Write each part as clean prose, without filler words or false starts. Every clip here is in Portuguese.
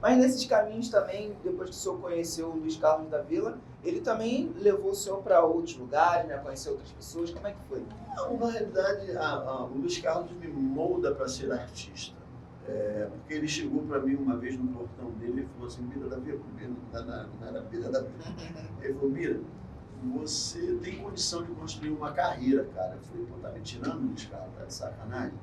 Mas nesses caminhos também, depois que o senhor conheceu o Luiz Carlos da Vila, ele também levou o senhor para outros lugares, né? Conhecer outras pessoas. Como é que foi? Não, na realidade, o Luiz Carlos me molda para ser artista. Porque ele chegou para mim uma vez no portão dele e falou assim: Bira da Vila, não era Bira da Vila. Ele falou: Bira, você tem condição de construir uma carreira, cara. Eu falei: pô, tá me tirando, Luiz Carlos, tá de sacanagem?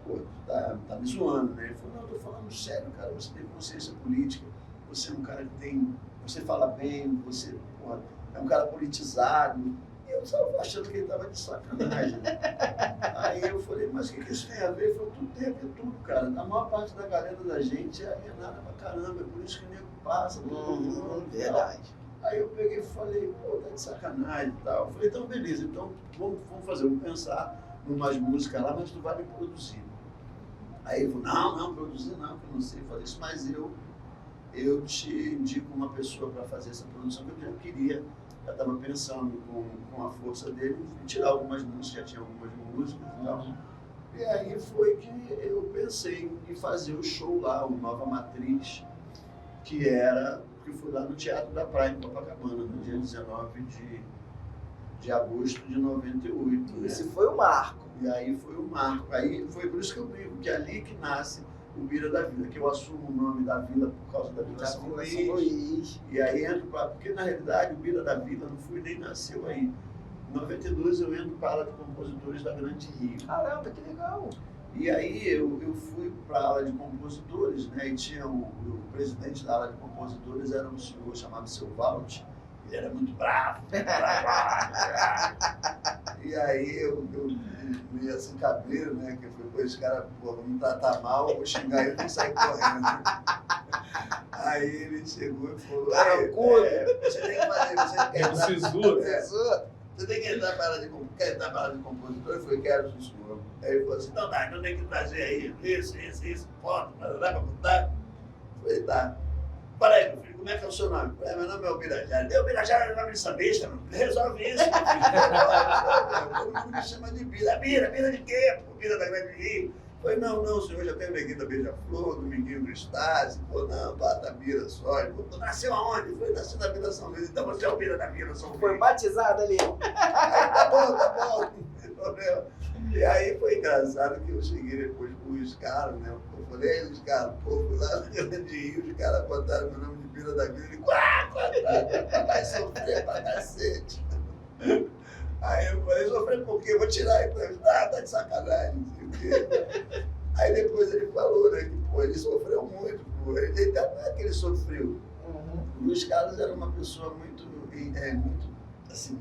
Pô, tá me zoando, né? Ele falou: não, eu tô falando sério, cara, você tem consciência política, você é um cara que tem, você fala bem, você, porra, é um cara politizado. E eu estava achando que ele estava de sacanagem. Aí eu falei: mas o que isso tem a ver? Ele falou: tudo tem a ver tudo, cara. A maior parte da galera da gente é alienada pra caramba, é por isso que o nego passa. Verdade. Aí eu peguei e falei: pô, tá de sacanagem e tal. Eu falei: então beleza, então vamos fazer, vamos pensar em umas músicas lá, mas tu vai me produzir. Aí ele falou: não, produzir não, que eu não sei fazer isso, mas eu te indico uma pessoa para fazer essa produção que eu já queria. Já estava pensando com a força dele em tirar algumas músicas, já tinha algumas músicas e tal. E aí foi que eu pensei em fazer o show lá, o Nova Matriz, que foi lá no Teatro da Praia, em Copacabana, no dia 19 de agosto de 98. Esse foi o marco. E aí foi o marco. Aí foi por isso que eu digo que é ali que nasce o Bira da Vila, que eu assumo o nome da vila por causa da Vila São Luís. E aí entro porque na realidade o Bira da Vila não foi nem nasceu aí. Em 92 eu entro para a ala de compositores da Grande Rio. Caramba, que legal! E aí eu fui para a ala de compositores, né? E tinha o presidente da ala de compositores era um senhor chamado Seu Valt. Ele era muito bravo. E aí eu meio assim, cabreiro, né? Que foi, pô, esse cara, pô, vamos me tratar mal, vou xingar ele e sair correndo. Aí ele chegou e falou: você tem que fazer, você quer entrar. Você tem que entrar para a ala de compositor? Eu falei: quero, sim, senhor. Aí ele falou assim: então tá, então tem que trazer aí isso, foto, para botar. Eu falei: tá. Fala aí, meu filho, como é que é o seu nome? Meu nome é Ubirajara. Ubirajara é o nome dessa besta, mano. Resolve isso, meu filho. Todo mundo me chama de Bira. Bira de quê? Pô, Bira da Grande Rio. Eu falei: não, senhor, já tem o Neguinho da Beija-Flor, Dominguinho do Estácio. Pô, não, bata Bira só. Ele falou: nasceu aonde? Eu falei: nasceu na Vila São Luís. Então você é o Bira da Vila São Luís. Foi batizado ali. Aí, tá bom, não tem problema. E aí foi engraçado que eu cheguei depois com o Luiz Carlos, né? Eu falei: Luiz Carlos, pô, fui lá no Grande Rio, os caras botaram meu nome de Bira da Vila, ele vai sofrer pra cacete. Aí eu falei: sofrer por quê? Eu vou tirar então. Ele: tá de sacanagem, não sei o quê. Aí depois ele falou, né, que pô, ele sofreu muito, pô. Não é que ele sofreu. O Luiz Carlos era uma pessoa muito assim,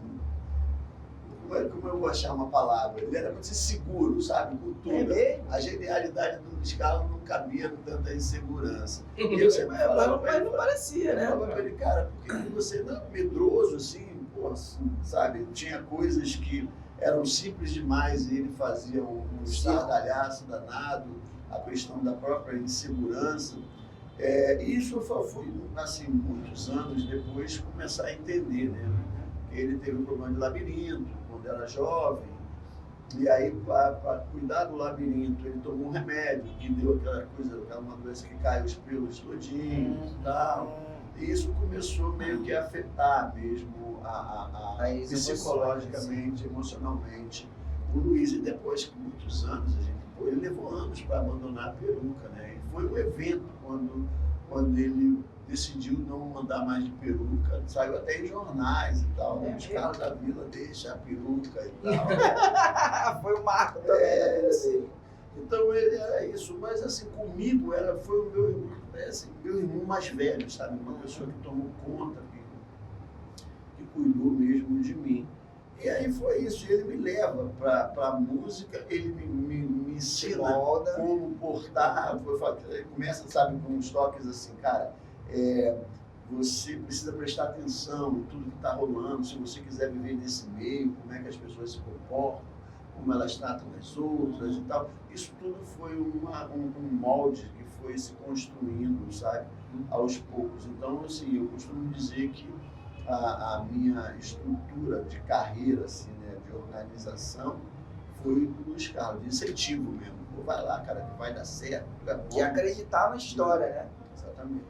como eu vou achar uma palavra? Ele era muito inseguro, sabe? Com tudo. A genialidade do Luiz Carlos não cabia tanta insegurança. E eu sempre falava mas não parecia, né? Eu falava pra ele: cara, por que você não é medroso assim, pô, assim, sabe? Tinha coisas que eram simples demais e ele fazia um estardalhaço danado, a questão da própria insegurança. Isso foi, assim, muitos anos depois começar a entender, né? Ele teve um problema de labirinto quando era jovem, e aí para cuidar do labirinto ele tomou um remédio que deu uma doença que cai os pelos todinhos e tal. E isso começou meio que a afetar mesmo psicologicamente, emocionalmente o Luiz. E depois de muitos anos, ele levou anos para abandonar a peruca, né? E foi um evento quando ele decidiu não andar mais de peruca, saiu até em jornais e tal, né? Os caras da vila deixam a peruca e tal. Foi o marco também. Então ele era isso, mas assim, comigo foi o meu irmão mais velho, sabe? Uma pessoa que tomou conta, que cuidou mesmo de mim. E aí foi isso, ele me leva para a música, ele me ensina como portar, ele começa, sabe, com uns toques assim, cara, você precisa prestar atenção em tudo que está rolando, se você quiser viver nesse meio, como é que as pessoas se comportam, como elas tratam as outras e tal. Isso tudo foi um molde que foi se construindo, sabe, aos poucos. Então, assim, eu costumo dizer que a minha estrutura de carreira, assim, né, de organização, foi do Luiz Carlos, de incentivo mesmo. Pô, vai lá, cara, que vai dar certo. E acreditar na história, né? Exatamente. Exatamente.